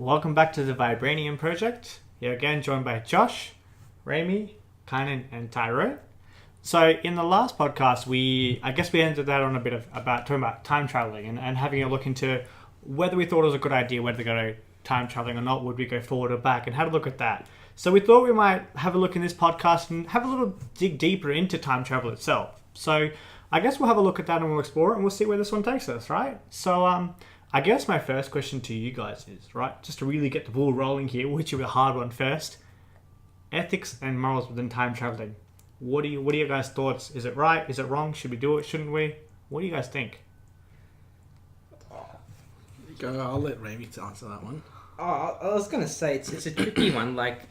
Welcome back to the Vibranium project. Here again, joined by Josh, Rami, Kynan, and Tyro. So in the last podcast, we ended that on a bit of talking about time traveling and having a look into whether we thought it was a good idea whether to go time traveling or not. Would we go forward or back, and how to look at that. So we thought we might have a look in this podcast and have a little dig deeper into time travel itself. So I guess we'll have a look at that and we'll explore it and we'll see where this one takes us, right? So I guess my first question to you guys is, right, just to really get the ball rolling here, we'll hit you with a hard one first. Ethics and morals within time traveling. What are your guys' thoughts? Is it right? Is it wrong? Should we do it? Shouldn't we? What do you guys think? Go. I'll let Rami answer that one. Oh, I was gonna say it's a tricky one. Like,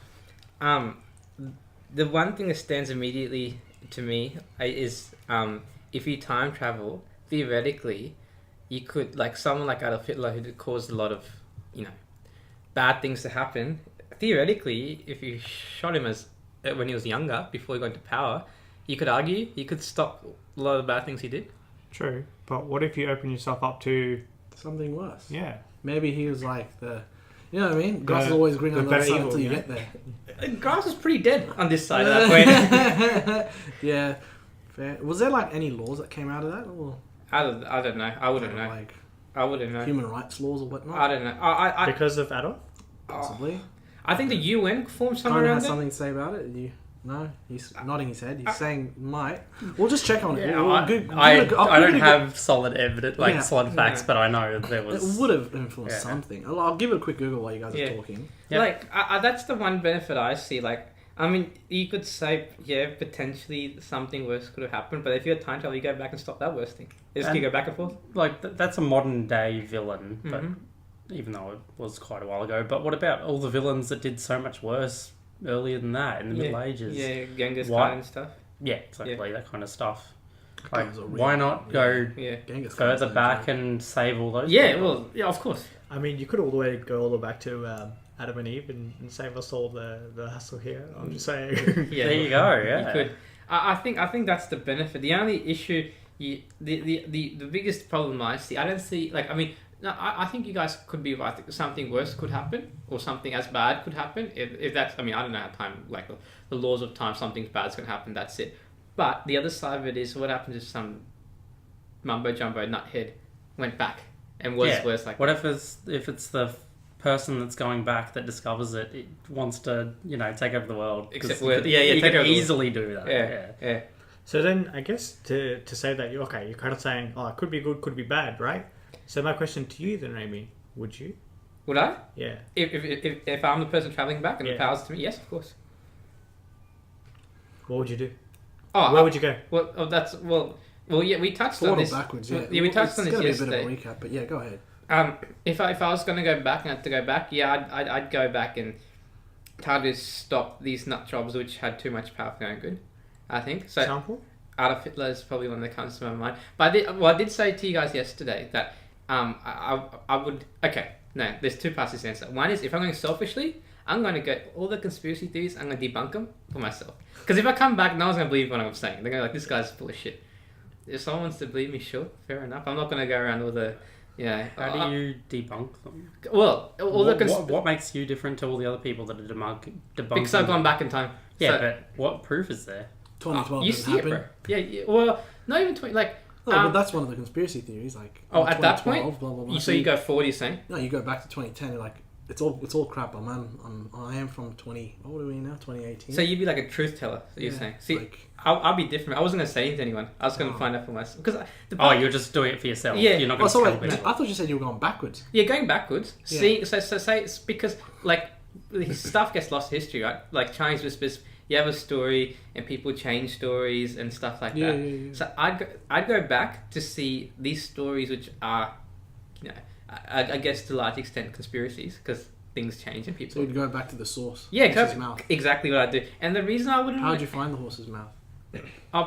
the one thing that stands immediately to me is if you time travel, theoretically, you could, like, someone like Adolf Hitler who caused a lot of, bad things to happen. Theoretically, if you shot him when he was younger, before he got into power, you could argue you could stop a lot of the bad things he did. True, but what if you open yourself up to something worse? Yeah, maybe he was like you know what I mean? Grass is always green on the other side until you get there. Grass is pretty dead on this side of that point. Yeah, fair. Was there like any laws that came out of that, or I don't know. I wouldn't know. Like I wouldn't know. Human rights laws or whatnot. I don't know. I because of Adolf? Possibly. I think the UN formed somewhere Kynan around has there. something to say about it. No, he's nodding his head. He's saying might. We'll just check on it. Yeah, We'll I don't have solid evidence, solid facts, Yeah. but I know there was. It would have influenced something. I'll give it a quick Google while you guys are talking. Yep. Like, that's the one benefit I see. Like, I mean, you could say, potentially something worse could have happened, but if you had time travel, you go back and stop that worst thing. You go back and forth. Like, that's a modern day villain, but Mm-hmm. even though it was quite a while ago. But what about all the villains that did so much worse earlier than that in the Middle Ages? Yeah, Genghis Khan and stuff. Yeah, exactly, that kind of stuff. Like, Like, why not go Genghis further Khan's back like- and save all those? Yeah, people? well, yeah, of course. I mean, you could go all the way back to Adam and Eve and save us all the hassle here. I'm just saying. Yeah, There you go, yeah. You could. I think that's the benefit. The only issue, the biggest problem I see, I don't see, like, I mean, no, I think you guys could be right. Something worse could happen, or something as bad could happen. If that's, I mean, I don't know how time, like the laws of time, something bad's going to happen, that's it. But the other side of it is, what happens if some mumbo-jumbo nuthead went back and was worse like What if it's the person that's going back that discovers it, it wants to, take over the world? Except you could take over the world. easily do that. Yeah. So then, I guess to say that you're kind of saying, it could be good, could be bad, right? So my question to you then, Amy, would you? Would I? Yeah. If I'm the person traveling back and the power's to me, yes, of course. What would you do? Oh, Where would you go? Well, yeah, we touched Forward on or this. backwards, We touched on this It's yesterday. going to be a bit of a recap, but yeah, go ahead. If I was going to go back and I had to go back, I'd go back and try to stop these nut jobs which had too much power for going good. I think so. Example? Adolf Hitler is probably one that comes to my mind. But I did say to you guys yesterday that I would. Okay, no, there's two parts to this answer. One is, if I'm going selfishly, I'm going to get all the conspiracy theories. I'm going to debunk them for myself. Because if I come back, no one's going to believe what I'm saying. They're going to be like, this guy's full of shit. If someone wants to believe me, sure, fair enough. I'm not going to go around all the. How do you debunk them? Well, what makes you different to all the other people that are debunking? Because I've gone back in time. Yeah, So, but what proof is there? 2012 you didn't see happen. it, bro. Yeah, well, not even 20. Like, No, but that's one of the conspiracy theories. Like, at that 2012, point, blah, blah, blah. so you go forward. You're saying? No, you go back to 2010. You're like, it's all crap. I am from 20. What are we now? 2018. So you'd be like a truth teller. You're saying? See, like, I'll be different. I wasn't going to say it to anyone. I was going to find out for myself. Because You're just doing it for yourself. Yeah. You're not going to so tell wait, people. I thought you said you were going backwards. Yeah, going backwards. Yeah. See, so say it's because, like, stuff gets lost in history, right? Like Chinese whispers, you have a story and people change stories and stuff like that. Yeah. So I'd go back to see these stories, which are, I guess to a large extent conspiracies, because things change and people. So you'd go back to the source. Yeah, horse's mouth. exactly what I do. And the reason I wouldn't. How would you find the horse's mouth?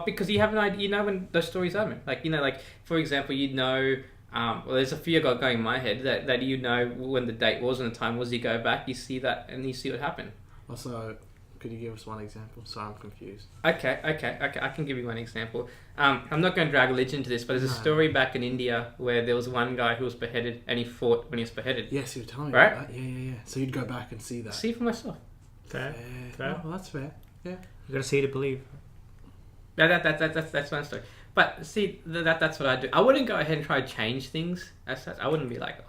Because you have an idea, when those stories are, like for example, well, there's a few got going in my head that when the date was and the time was. You go back, you see that, and you see what happened. Also, Could you give us one example? Sorry, I'm confused. Okay. I can give you one example. I'm not going to drag religion into this, but there's a story back in India where there was one guy who was beheaded and he fought when he was beheaded. Yes, you were telling me Right? about that. Yeah. So you'd go back and see that. See for myself. Fair. Oh, well, that's fair. Yeah. You got to see to believe. That's one story. But see, that's what I do. I wouldn't go ahead and try to change things as such. I wouldn't be like,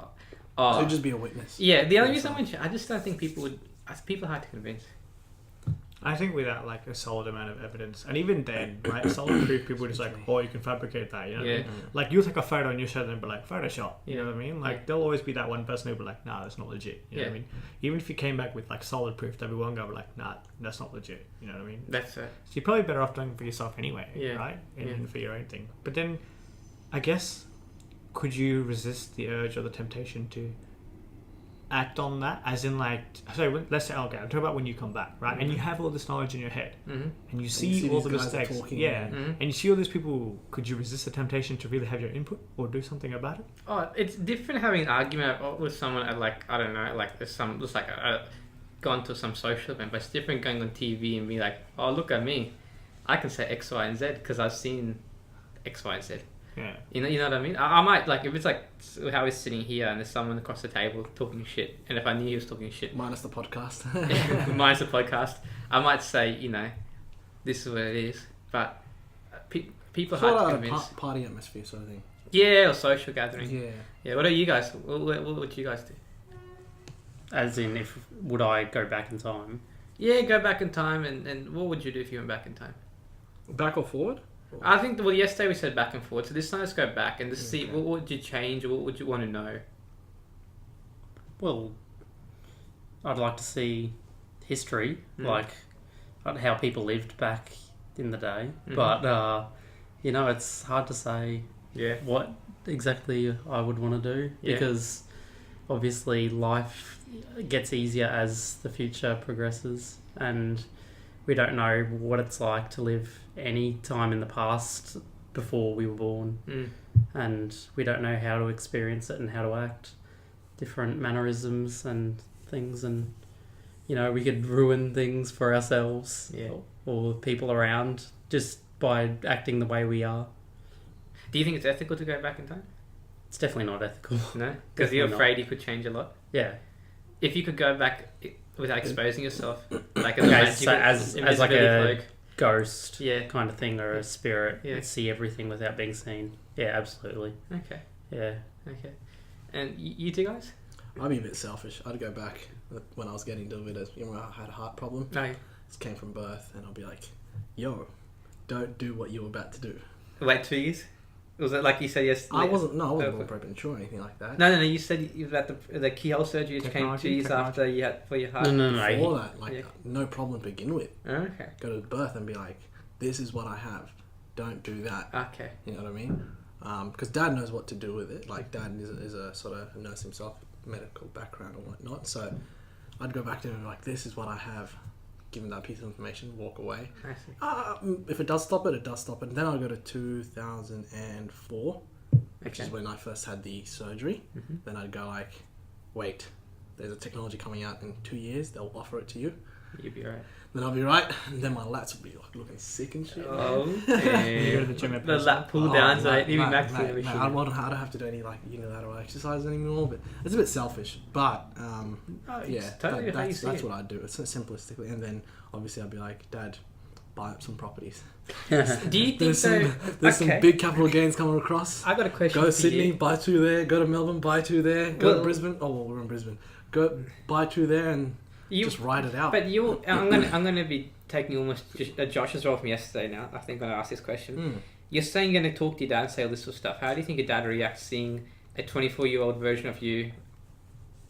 oh. So you'd just be a witness. Yeah, the only reason I just don't think people would. People are hard to convince. I think without like a solid amount of evidence, and even then, right, solid proof, people are just like, oh, you can fabricate that, you know? Yeah. What I mean? Like you'll take a photo and you show them and be like, Photoshop, you know what I mean? Like Yeah. there'll always be that one person who'll be like, nah, that's not legit, you know what I mean? Even if you came back with like solid proof, there'll be one guy who'll be like, nah, that's not legit, you know what I mean? That's it. So you're probably better off doing it for yourself anyway, Yeah. right? And Yeah. for your own thing. But then, I guess, could you resist the urge or the temptation to act on that? As in, like, so let's say, okay, I'm talking about when you come back, right? And you have all this knowledge in your head, Mm-hmm. and you you see see all these the guys are mistakes, talking, yeah, Mhm. and you see all these people. Could you resist the temptation to really have your input or do something about it? Oh, it's different having an argument with someone at like, I don't know, like there's some just like gone to some social event, but it's different going on TV and be like, oh, look at me, I can say X, Y, and Z because I've seen X, Y, and Z. Yeah, You know what I mean? I might like if it's like how we're sitting here and there's someone across the table talking shit, and if I knew he was talking shit, Minus the podcast. minus the podcast, I might say, you know, this is what it is. But people are Sort hard to of convince. party atmosphere sort of thing. Yeah, or social gathering. Yeah. Yeah. What are you guys? What would you guys do? As in, if would I go back in time? Yeah, go back in time, and what would you do if you went back in time? Back or forward? I think, well, yesterday we said back and forward, so this time let's go back and just see Okay. what would you change or what would you want to know? Well, I'd like to see history, Mm. like how people lived back in the day. Mhm. But you know, it's hard to say Yeah. what exactly I would want to do Yeah. because obviously life gets easier as the future progresses, and we don't know what it's like to live any time in the past before we were born, Mm. and we don't know how to experience it and how to act, different mannerisms and things, and you know, we could ruin things for ourselves Yeah. or people around just by acting the way we are. Do you think it's ethical to go back in time? It's definitely not ethical. No? Because you're Definitely not. afraid you could change a lot? Yeah. If you could go back without exposing yourself, like Okay, so as like invisibility a cloak. ghost Yeah. kind of thing, or a spirit, Yeah. see everything without being seen. Yeah, absolutely. Okay. Yeah. Okay. And you two guys? I'd be a bit selfish. I'd go back when I was getting into it. You know, I had a heart problem. No. This came from birth, and I'll be like, "Yo, don't do what you were about to do." Wait 2 years? Was it like you said yesterday? I wasn't Oh, born premature or anything like that. No. You said you had the keyhole surgery, which came 2 years Technology. after you had for your heart. No. Before that, like, Yeah. no problem to begin with. Okay. Go to birth and be like, "This is what I have. Don't do that." Okay. You know what I mean? Because Dad knows what to do with it. Like, Dad is a sort of nurse himself, medical background and whatnot. So I'd go back to him and be like, "This is what I have." Give him that piece of information, walk away. I see. If it does stop it, it does stop it. Then I'll go to 2004, which is Okay. when I first had the surgery. Mhm. Then I'd go like, "Wait, there's a technology coming out in 2 years. They'll offer it to you." You'd be right. Then I'll be right. And then my lats will be like looking sick and shit. Oh, You go to the gym at the first. lap pull downs, mate, mate. Even Max mate, I don't have to do any like unilateral exercise anymore. But it's a bit selfish. But Oh, it's yeah, totally how you see that's it. what I'd do. It's simplistically, and then obviously I'd be like, "Dad, buy up some properties. Do you think There's some Okay. some big capital gains coming across. I got a question Go to for Sydney, you. buy 2 there. Go to Melbourne, buy 2 there. Go Well- to Brisbane. Oh, well, we're in Brisbane. Go buy 2 there and just ride it out. But I'm gonna be taking almost Josh's role from yesterday now. I think when I asked this question, Mm. you're saying you're gonna talk to your dad and say all this sort of stuff. How do you think your dad reacts seeing a 24-year-old version of you,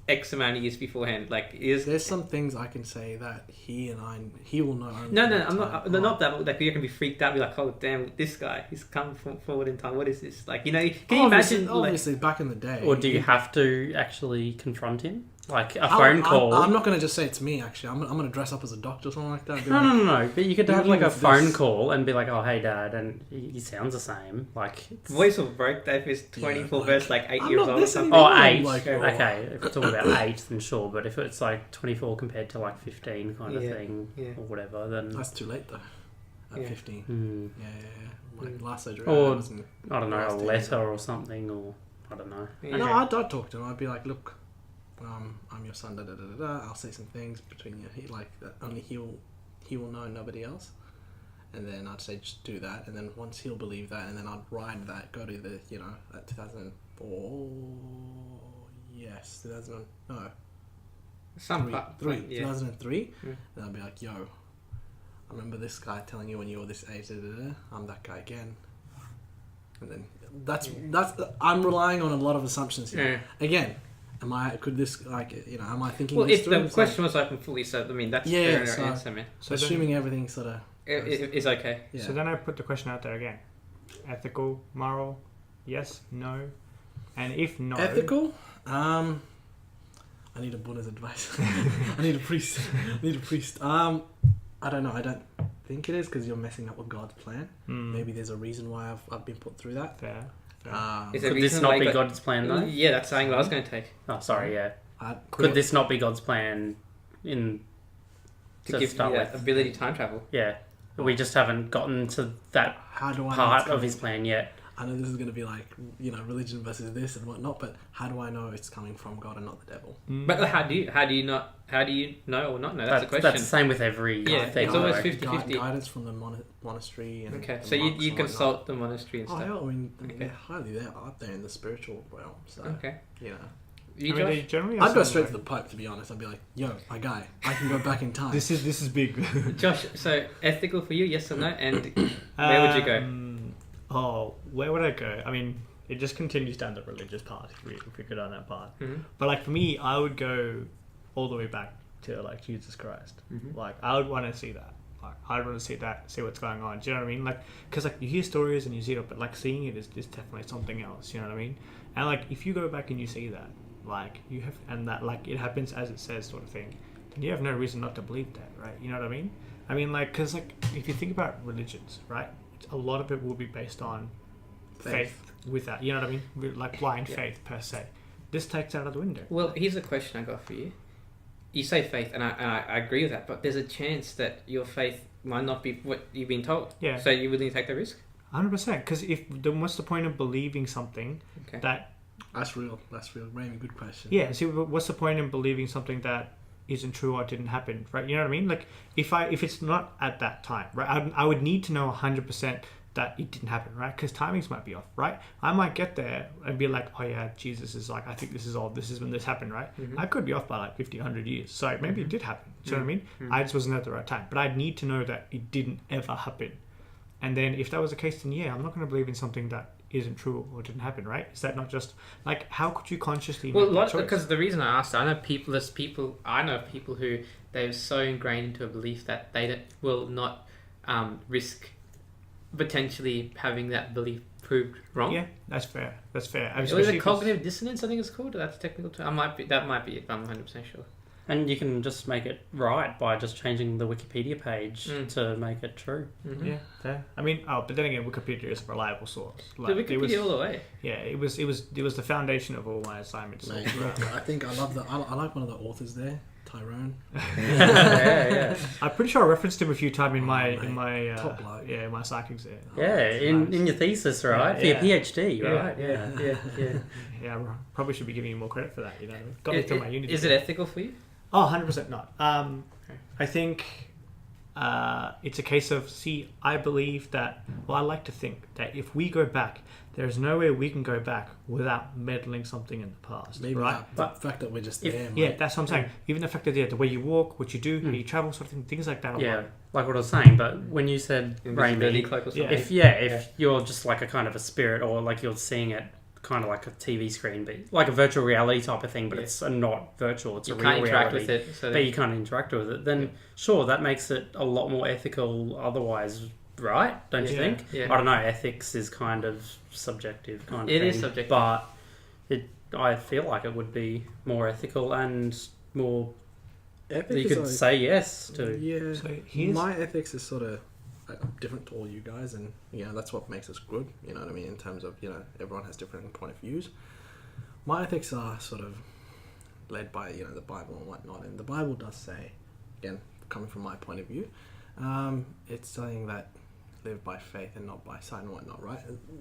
X amount of years beforehand? Like, There's some things I can say that he will know. Only No, in I'm time. not that. But like, you're gonna be freaked out, be like, "Oh damn, this guy, he's come forward in time. What is this?" Like, you know, can you Obviously, imagine? Like, obviously, back in the day. Or do you have to actually confront him? Like a phone call. I'm not going to just say it's me, actually. I'm going to dress up as a doctor or something like that. No. But you could have like a this. phone call and be like, "Oh, hey, Dad," and he sounds the same. Like Voice will break that if it's 24 versus like 8 I'm years not old or listening. something. Oh, 8. Like, okay, if we're talking about 8, then sure. But if it's like 24 compared to like 15 kind of Yeah, thing yeah. or whatever, then That's too late, though. At Yeah. 15. Yeah. Like, last surgery. Or- I wasn't- I don't know, a last day. letter or something, or I don't know. Yeah. No, I'd talk to him. I'd be like, look, I'm your son, I'll say some things between you, like, that only he will know, nobody else. And then I'd say, just do that. And then once he'll believe that, and then I'd ride that, go to the, that 2004, yes, 2000, no, Some 2003. Mm. And I'd be like, yo, I remember this guy telling you when you were this age, I'm that guy again. And then that's I'm relying on a lot of assumptions here. Yeah. Again, am I thinking Well, this if through? the question was open fully, so I mean that's Yeah, fair so- answer, man. So assuming everything sort of Is okay. yeah. So then I put the question out there again: ethical, moral, yes, no, and if no, ethical, I need a Buddha's advice. I need a priest. I don't know. I don't think it is, because you're messing up with God's plan. Maybe there's a reason why I've been put through that. fair. Is there Could a this reason not why be you got- God's plan though? Yeah, that's the angle I was going to take. Oh, sorry, yeah. I, Could this not be God's plan in To to give you start that with? ability to time travel. Yeah. We just haven't gotten to that how do I know part it's of his coming- plan yet. I know this is going to be like, religion versus this and whatnot, but how do I know it's coming from God and not the devil? But how do you know or not know? That's the question. That's the same with every Yeah, thing. it's always though. 50-50. Guidance from the monastery. And Okay, the so monks you and consult the monastery and whatnot. stuff. Oh, yeah, I mean, Okay. they're up there in the spiritual realm. So, Okay. you You, I mean, they Josh? generally I'd go assume, straight like, to the Pope, to be honest. I'd be like, yo, my guy, I can go back in time. This is big. Josh, so ethical for you, yes or no? And where would you go? Where would I go? I mean, it just continues down the religious path if we go down that path. Mhm. But like for me, I would go all the way back to like Jesus Christ. Mhm. Like I would want to see that. Like I'd want to see that, see what's going on. Do you know what I mean? Like because like you hear stories and you see it, but like seeing it is definitely something else. You know what I mean? And like if you go back and you see that, like you have, and that like it happens as it says, sort of thing, then you have no reason not to believe that, right? You know what I mean? I mean, like because like if you think about religions, right? A lot of it will be based on faith with that. You know what I mean? Like blind faith per se. This takes it out of the window. Well, here's a question I got for you. You say faith, and I agree with that, but there's a chance that your faith might not be what you've been told. Yeah. So you're willing to take the risk? 100%. Because then what's the point of believing something Okay. that? That's real. Raymond, good question. Yeah. See, what's the point in believing something that isn't true or didn't happen? Right? You know what I mean? Like if it's not at that time, right? I would need to know 100% that it didn't happen, right? Because timings might be off, right? I might get there and be like, oh yeah, Jesus is like, I think this is when this happened, right? Mhm. I could be off by like 50, 100 years. So maybe it did happen. Do you know what I mean? Mhm. I just wasn't at the right time. But I'd need to know that it didn't ever happen. And then if that was the case, then yeah, I'm not going to believe in something that isn't true or didn't happen, right? Is that not just like, how could you consciously Well, make that choice? because the reason I asked, I know people who they're so ingrained into a belief that they will not risk potentially having that belief proved wrong. Yeah, that's fair. That's fair. Was Especially it if cognitive dissonance? I think it's called. That's a technical term. That might be it. But I'm 100% sure. And you can just make it right by just changing the Wikipedia page to make it true. Mm-hmm. Yeah, fair. I mean, but then again, Wikipedia is a reliable source. The Like, Wikipedia it was, all the way. yeah, it was the foundation of all my assignments. Mate, look, I think I like one of the authors there, Tyrone. yeah. I'm pretty sure I referenced him a few times in my top bloke. in my psychics there. Yeah, in your thesis, right? Yeah, For your PhD, Yeah. right? Yeah. Yeah, I probably should be giving you more credit for that. You know, got me through my uni. Is it ethical for you? Oh, 100% not. I think it's a case of, I believe that, I like to think that if we go back, there's no way we can go back without meddling something in the past, Maybe right? the fact that we're just there. Yeah, mate. that's what I'm saying. Even the fact that the way you walk, what you do, how you travel, sort of thing, things like that. Yeah, like what I was saying. But when you said Invisibility Raimi, cloak or Yeah. something? if you're just like a kind of a spirit, or like you're seeing it kind of like a TV screen, but like a virtual reality type of thing, but it's not virtual, it's You a can't real interact reality. with it. So But you can't interact with it, then sure, that makes it a lot more ethical otherwise, right? Don't you Yeah. think? Yeah. I don't know, ethics is kind of subjective kind of It thing. is subjective. But it I feel like it would be more ethical and more. Ethics You could is say yes to. Yeah. So here's My ethics is sort of different to all you guys, and that's what makes us good. You know what I mean? In terms of everyone has different point of views. My ethics are sort of led by the Bible and whatnot, and the Bible does say, again, coming from my point of view, it's saying that live by faith and not by sight and whatnot, right?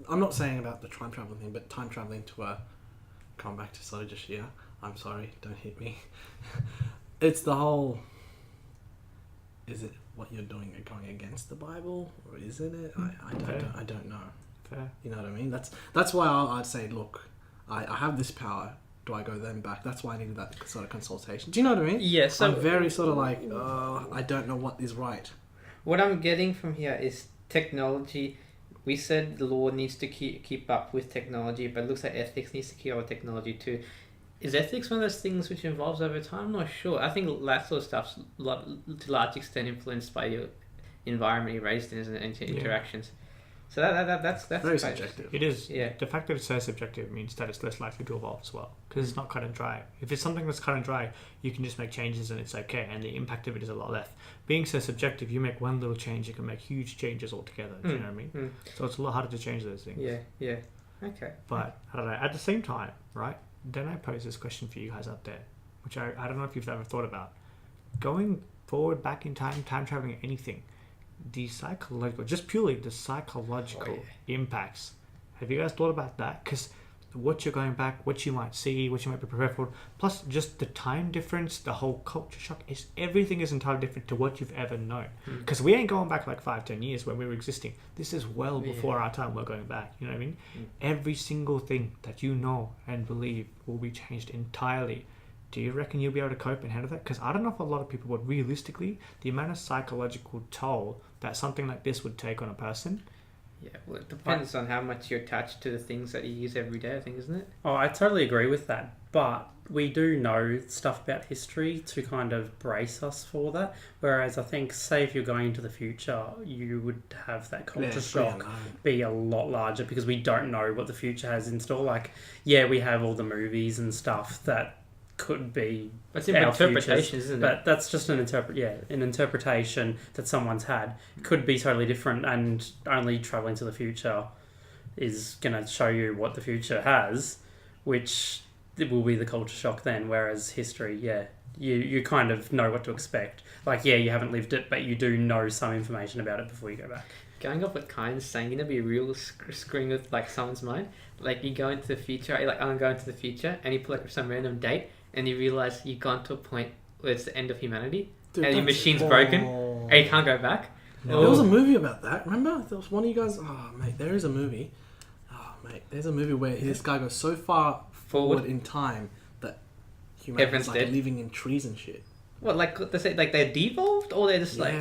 I'm not saying about the time traveling thing, but time traveling to come back to sort of just I'm sorry, don't hit me. It's the whole. Is it what you're doing going against the Bible, or isn't it? I don't know. fair. You know what I mean? That's why I'd say, look, I have this power. Do I go then back? That's why I needed that sort of consultation. Do you know what I mean? Yeah, so I'm very sort of like, I don't know what is right. what I'm getting from here is technology. We said the law needs to keep up with technology, but it looks like ethics needs to keep up with technology too. Is ethics one of those things which evolves over time? I'm not sure. I think that sort of stuff's to large extent influenced by your environment you're raised in, isn't it, and your interactions. So that's Very quite subjective. It is. Yeah. The fact that it's so subjective means that it's less likely to evolve as well, because it's not cut and dry. If it's something that's cut and dry, you can just make changes and it's okay, and the impact of it is a lot less. Being so subjective, you make one little change, you can make huge changes altogether. Do you know what I mean? So it's a lot harder to change those things. Yeah. Okay. But I don't know. At the same time, right? Then I pose this question for you guys out there, which I don't know if you've ever thought about. Going forward, back in time traveling, anything, the psychological, just purely the psychological impacts. Have you guys thought about that? Because what you're going back, what you might see, what you might be prepared for, plus just the time difference, the whole culture shock, everything is entirely different to what you've ever known. Because we ain't going back like 5-10 years when we were existing. This is well before our time we're going back. You know what I mean? Every single thing that you know and believe will be changed entirely. Do you reckon you'll be able to cope and handle that? Because I don't know if a lot of people would. Realistically, the amount of psychological toll that something like this would take on a person. Yeah, well, it depends on how much you're attached to the things that you use every day, I think, isn't it? Oh, I totally agree with that. But we do know stuff about history to kind of brace us for that. Whereas I think, say, if you're going into the future, you would have that culture shock be a lot larger because we don't know what the future has in store. Like, yeah, we have all the movies and stuff that could be That's interpretation, isn't it? But that's just an interpretation that someone's had. It could be totally different, and only traveling to the future is going to show you what the future has, which it will be the culture shock then. Whereas history, you kind of know what to expect. Like, you haven't lived it, but you do know some information about it before you go back. Going off what Kyne's saying, you know, be a real screwing with like someone's mind. Like you go into the future, like I'm going to the future, and you put like some random date, and you realize you've gone to a point where it's the end of humanity, and your machine's broken, and you can't go back. There was a movie about that. Remember? There was one of you guys. Oh mate, there is a movie. Oh mate, there's a movie where this guy goes so far forward in time that humanity's like living in trees and shit. What, like they say, like they're devolved, or they're just like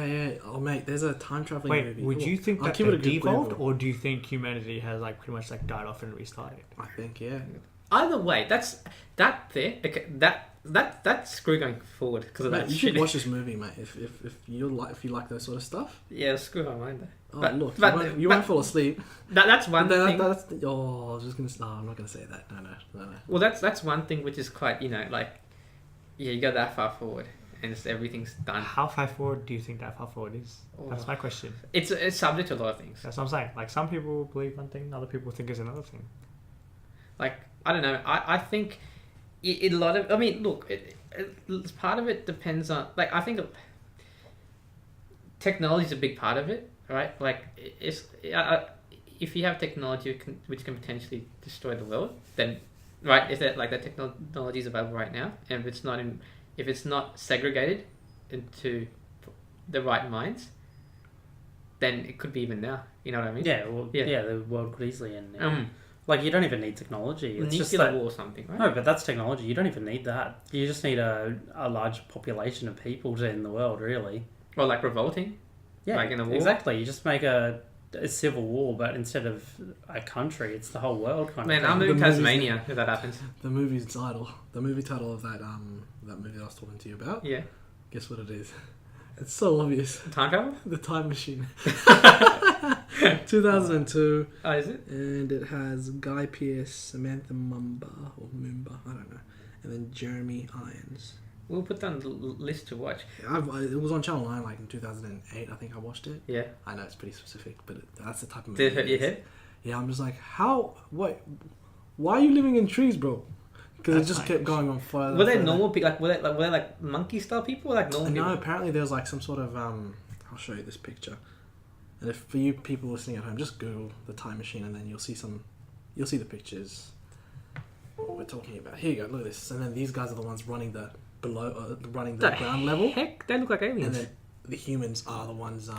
Oh mate, there's a time traveling movie. Would you think that they're devolved, or do you think humanity has like pretty much like died off and restarted? I think Either way, that's screw going forward because of mate, that. You should watch this movie, mate. If you like that sort of stuff. Yeah, screw my mind though. Oh look, you won't fall asleep. That's one thing. I was just gonna. No, I'm not gonna say that. No. Well, that's one thing which is quite you go that far forward. And it's, everything's done. How far forward do you think that far forward is? That's my question. It's subject to a lot of things. That's what I'm saying. Like some people believe one thing, other people think is another thing. Like I don't know. I think a lot of. I mean, look, part of it depends on. Like I think technology is a big part of it, right? Like it's if you have technology which can potentially destroy the world, then right, if that technology is available right now, and if it's not segregated into the right minds, then it could be even now. You know what I mean? Yeah, well, the world could easily end now. Like, you don't even need technology. It's just nuclear war or something, right? No, but that's technology. You don't even need that. You just need a large population of people to end the world, really. Or like revolting. Yeah, like in a war. Exactly. You just make a civil war, but instead of a country, it's the whole world kind of thing. I'm moving Tasmania if that happens. The movie title of that movie that I was talking to you about. Yeah. Guess what it is? It's so obvious. Time travel? The Time Machine. 2002. Oh, is it? And it has Guy Pearce, Samantha Mumba, I don't know. And then Jeremy Irons. We'll put that on the list to watch. It was on Channel 9 like in 2008, I think I watched it. Yeah. I know it's pretty specific, but that's the type of Did movie. it hurt your head? Yeah, I'm just like, why are you living in trees, bro? Because it just kept going on further. Were they normal people? Were they like monkey style people or like normal people? No, apparently there's like some sort of I'll show you this picture. And if for you people listening at home, just Google the Time Machine and then you'll see the pictures what we're talking about. Here you go, look at this. And then these guys are the ones running the ground level. Heck, they look like aliens. And then the humans are the ones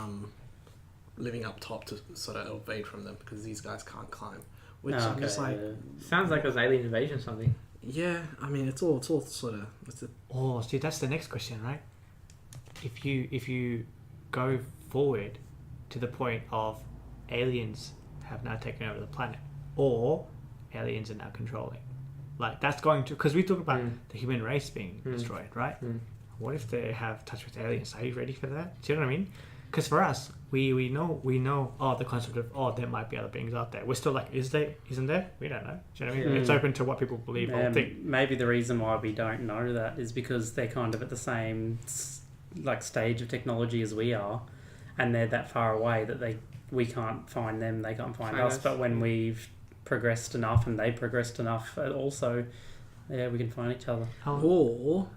living up top to sort of evade from them because these guys can't climb. Which I'm just like, sounds like it was alien invasion or something. yeah. I mean, it's all sort of. Oh, see, that's the next question, right? If you go forward to the point of aliens have now taken over the planet, or aliens are now controlling, like that's going to, because we talk about the human race being destroyed, right? What if they have touch with aliens? Are you ready for that? Do you know what I mean? Because for us, we know the concept of there might be other beings out there. We're still like, isn't there? We don't know. Do you know what I mean? It's open to what people believe or think. Maybe the reason why we don't know that is because they're kind of at the same stage of technology as we are, and they're that far away that we can't find them, they can't find us. But when we've progressed enough and they progressed enough, also, we can find each other. Or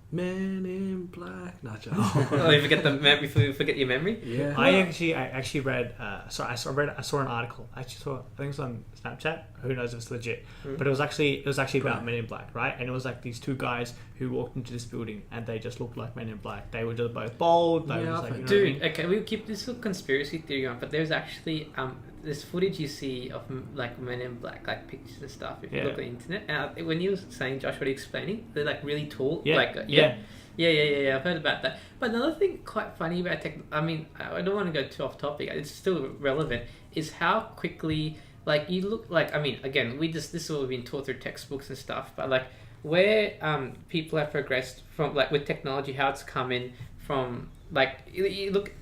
Men in Black. Not just. Oh, you forget your memory? Yeah. I actually read. I saw an article. I think it's on Snapchat. Who knows if it's legit? But it was actually about Men in Black, right? And it was like these two guys who walked into this building and they just looked like Men in Black. They were just both bald. They were just like, you know dude. what I mean? Okay, we'll keep this little conspiracy theory on. But there's actually this footage you see of like Men in Black, like pictures and stuff. If you look at the internet, and when you were saying, Josh, what are you explaining? They're like really tall. Yeah. I've heard about that. But another thing quite funny about tech, I mean, I don't want to go too off topic. It's still relevant. Is how quickly, like, you look like. I mean, again, this is all been taught through textbooks and stuff. But like, where people have progressed from, like, with technology, how it's come in from, like, you look.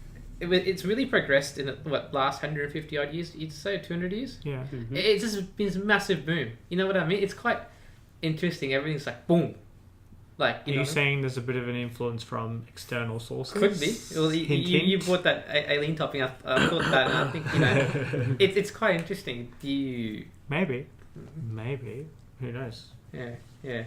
It's really progressed in last 150 odd years. You'd say 200 years. Yeah. Mm-hmm. It's just been a massive boom. You know what I mean? It's quite interesting. Everything's like boom. Like, Are you saying there's a bit of an influence from external sources? Could be. Well, you brought that alien topic. I thought that, and I think it's quite interesting. Do you? Maybe. Who knows? Yeah.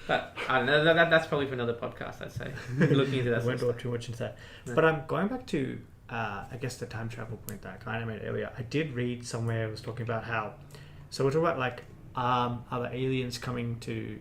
But I don't know. That's probably for another podcast. I'd say looking into that. I won't go too much into that. No. But I'm going back to I guess the time travel point that I kind of made earlier. I did read somewhere it was talking about how. So we're talking about like other aliens coming to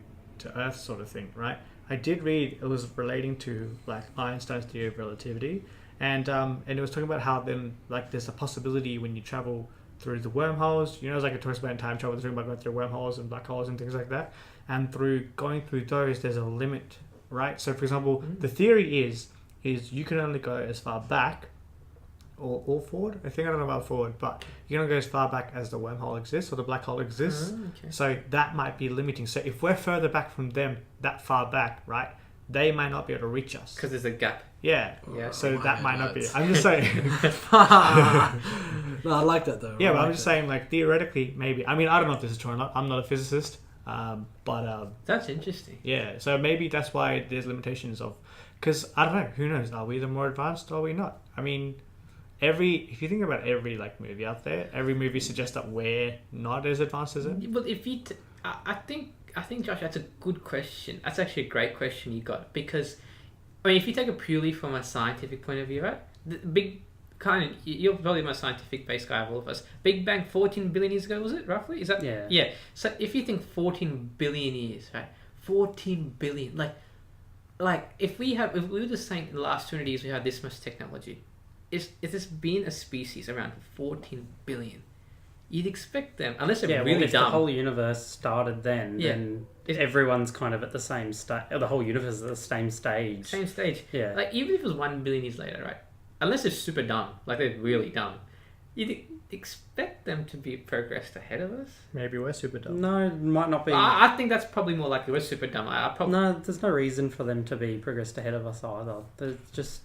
Earth sort of thing, right? I did read it was relating to like Einstein's theory of relativity, and it was talking about how then like there's a possibility when you travel through the wormholes, you know, it's like it talks about in time travel, talking about going through wormholes and black holes and things like that, and through going through those there's a limit, right? So for example, the theory is you can only go as far back or forward. I don't know about forward, but you can only go as far back as the wormhole exists or the black hole exists. Okay. So that might be limiting. So if we're further back from them, that far back, right, they might not be able to reach us. Because there's a gap. Yeah. Yeah. So that might not be. I'm just saying. No, I like that though. Yeah, but I'm just saying, like, theoretically, maybe. I mean, I don't know if this is true or not. I'm not a physicist. But that's interesting. yeah, so maybe that's why there's limitations of, because I don't know, who knows? Are we the more advanced or are we not? I mean, if you think about every like movie out there, every movie suggests that we're not as advanced as it. But if you, I think Josh, that's a good question. That's actually a great question you got, because I mean, if you take it purely from a scientific point of view, right? The big kind of, you're probably the most scientific based guy of all of us. Big Bang 14 billion years ago, was it roughly? Is that? Yeah. Yeah. So if you think 14 billion years, right? 14 billion, like if we were just saying in the last 200 years we had this much technology, is this been a species around 14 billion? You'd expect them, unless they're really if dumb. the whole universe started then everyone's kind of at the same stage. The whole universe is at the same stage. Same stage. Yeah. Like, even if it was 1 billion years later, right? Unless they're super dumb, like they're really dumb, expect them to be progressed ahead of us. Maybe we're super dumb. No, it might not be. I think that's probably more likely. We're super dumb. No, there's no reason for them to be progressed ahead of us either. They're just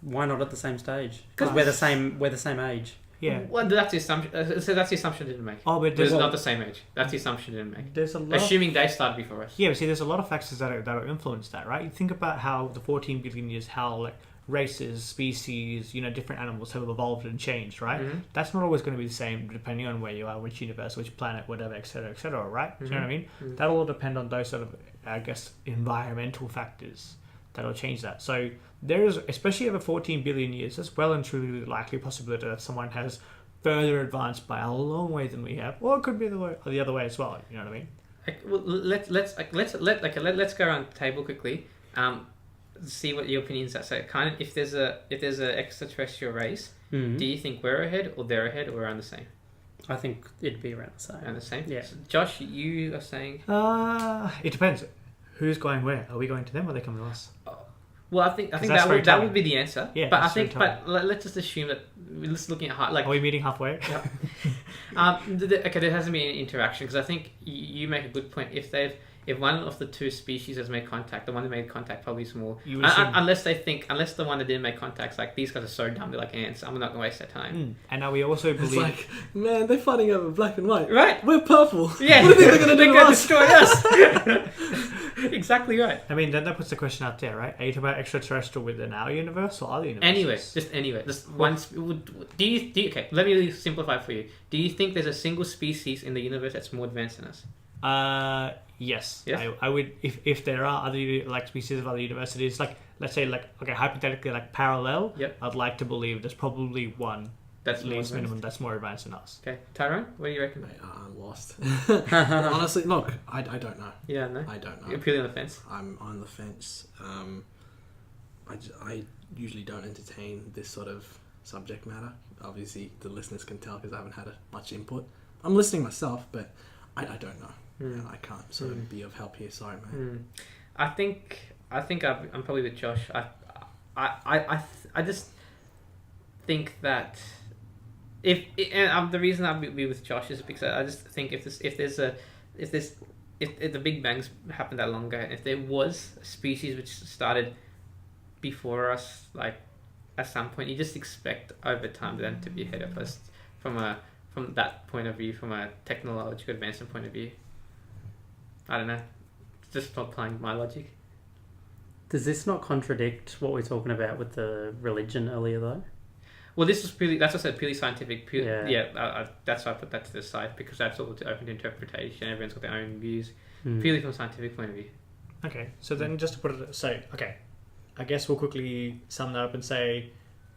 why not at the same stage? Because we're the same age. Yeah. Well, that's the assumption. So that's the assumption they didn't make. Oh, but It's not the same age. That's the assumption they didn't make. there's a lot. Assuming they started before us. Yeah, but see, there's a lot of factors that influence that, right? You think about how the 14 billion years, how like races, species, different animals have evolved and changed, right? Mm-hmm. That's not always going to be the same depending on where you are, which universe, which planet, whatever, etc., right? Do you know what I mean? Mhm. That'll all depend on those sort of, I guess, environmental factors that'll change that. So there is, especially over 14 billion years, there's well and truly likely possibility that someone has further advanced by a long way than we have, or it could be the other way as well. You know what I mean? Well, let's go around the table quickly. See what your opinions are. So, kind of, if there's a extraterrestrial race, Mm-hmm. do you think we're ahead, or they're ahead, or around the same? I think it'd be around the same. Around the same. Yeah. So, Josh, you are saying. It depends. Who's going where? Are we going to them, or are they coming to us? Well, I think that's that very would telling. be the answer. Yeah, but I that's very think, let's just assume that we're just looking at Are we meeting halfway? okay, there hasn't been any interaction because I think you make a good point. If one of the two species has made contact, the one that made contact probably is more. You would assume- Unless the one that didn't make contact's like, these guys are so dumb, they're like ants, I'm not going to waste their time. And now we also It's believe... like, man, they're fighting over black and white. Right. We're purple. Yeah. What do you think they're going to do to us? destroy us. Exactly right. I mean, then that puts the question out there, right? Are you talking about extraterrestrial within our universe or other universes? Anyway. Just once. Do you? Okay, let me really simplify for you. Do you think there's a single species in the universe that's more advanced than us? Yes. Yes? I would, if there are other species of other universities, let's say hypothetically parallel. Yep. I'd like to believe there's probably one That's at more least advanced. minimum that's more advanced than us. Okay, Tyrone, what do you reckon? Mate, I'm lost. Honestly, look, I don't know. Yeah, no. I don't know. You're purely on the fence. I'm on the fence. I usually don't entertain this sort of subject matter. Obviously, the listeners can tell because I haven't had much input. I'm listening myself, but I don't know. And I can't sort of be of help here. Sorry, mate. I think I'm probably with Josh. I just think that the reason I'll be with Josh is because I just think if the Big Bangs happened that long ago, if there was a species which started before us, like at some point, you just expect over time them to be ahead of us from that point of view, from a technological advancement point of view. I don't know. Just not applying my logic. Does this not contradict what we're talking about with the religion earlier, though? Well, this is purely, that's what I said, purely scientific. Yeah. That's why I put that to the side, because that's all open to interpretation. Everyone's got their own views. Mm. Purely from a scientific point of view. Okay, so then just to put it, I guess we'll quickly sum that up and say,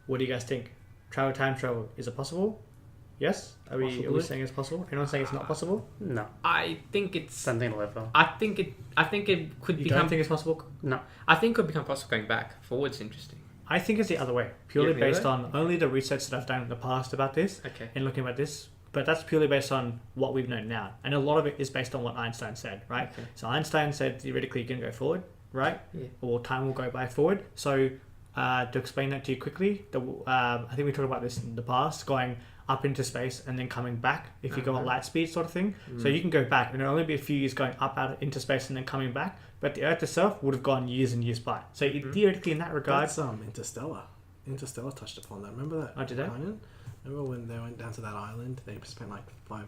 what do you guys think? Time travel, is it possible? Yes? Are we saying it's possible? Anyone saying it's not possible? No. I think it's... Something to live on. I think it could You become... don't think it's possible? No. I think it could become possible going back. Forward's interesting. I think it's the other way, purely Yeah, based really? on only the research that I've done in the past about this Okay. and looking at this, but that's purely based on what we've known now. And a lot of it is based on what Einstein said, right? Okay. So Einstein said theoretically you can go forward, right? Yeah. Or time will go by forward. So to explain that to you quickly, I think we talked about this in the past, going up into space and then coming back if you go at light speed sort of thing. So you can go back and it'll only be a few years going up out into space and then coming back, but the Earth itself would have gone years and years by. So theoretically in that regard... That's Interstellar. Interstellar touched upon that. Remember that? Oh, did they? Island? Remember when they went down to that island? They spent like 5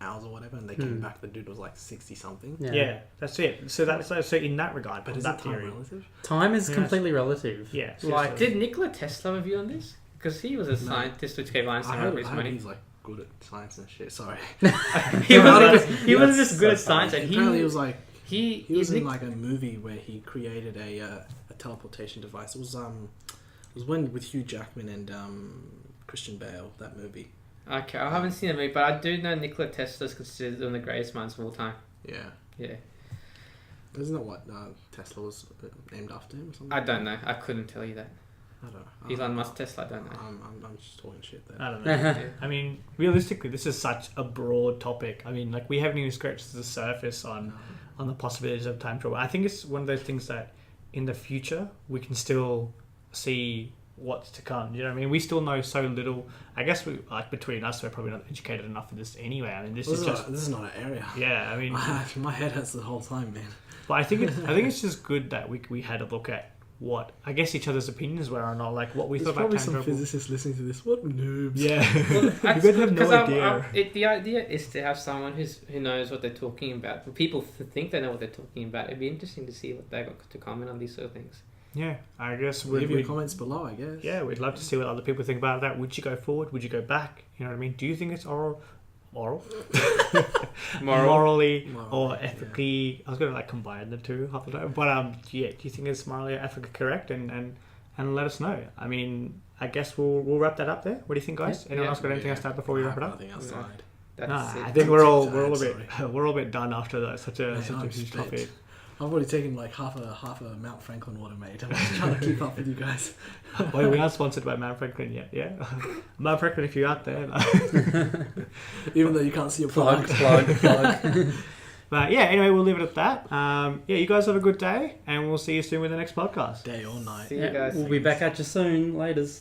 hours or whatever, and they came back. The dude was like 60 something. Yeah, that's it. So that's so in that regard, But is that that time theory. relative? Time is Yes. completely relative. Yeah. Like, did Nikola Tesla have a view on this? Because he was a scientist which gave I Einstein heard, over his money. he's like good at science and shit. Sorry. He That's was just good at so science, funny. and Apparently he was like he was in Nik- like a movie where he created a teleportation device. It was when with Hugh Jackman and Christian Bale, that movie. Okay, I haven't seen the movie, but I do know Nikola Tesla is considered one of the greatest minds of all time. Yeah. Yeah. Isn't that what Tesla was named after him or something? I don't know. I couldn't tell you that. I don't know. Elon Musk, Tesla, I don't know. I'm just talking shit there. I don't know. I mean, realistically, this is such a broad topic. I mean, like we haven't even scratched the surface on the possibilities of time travel. I think it's one of those things that in the future we can still see what's to come. You know what I mean? We still know so little. I guess we like between us, we're probably not educated enough for this anyway. I mean, this is not an area. Yeah, I mean, my head hurts the whole time, man. but I think it's just good that we had a look at what I guess each other's opinions were on, or like what we There's thought about probably time some travel. physicists listening to this. What noobs? Yeah, Well, you that's guys have good, no 'cause idea. the idea is to have someone who knows what they're talking about. For people to think they know what they're talking about, it'd be interesting to see what they got to comment on these sort of things. Yeah, I guess Leave your we'd comments below, I guess. yeah, we'd love to see what other people think about that. Would you go forward? Would you go back? You know what I mean? Do you think it's moral, morally or Morally, ethically? I was gonna like combine the two half the time, but yeah. Do you think it's morally or ethically correct? And let us know. I mean, I guess we'll wrap that up there. What do you think, guys? Anyone else got anything else to add before we wrap it up? Nothing outside. That's No, it. I think we're all a Sorry. bit we're all a bit done after that. Such a I'm huge spent. topic. I've already taken like half a Mount Franklin water, mate. I'm just trying to keep up with you guys. Well, we aren't sponsored by Mount Franklin yet. Yeah, Mount Franklin, if you're out there. Even though you can't see your Plug, product. plug. But yeah, anyway, we'll leave it at that. Yeah, you guys have a good day, and we'll see you soon with the next podcast. Day or night. See you Yeah, guys. we'll be back at you soon. Laters.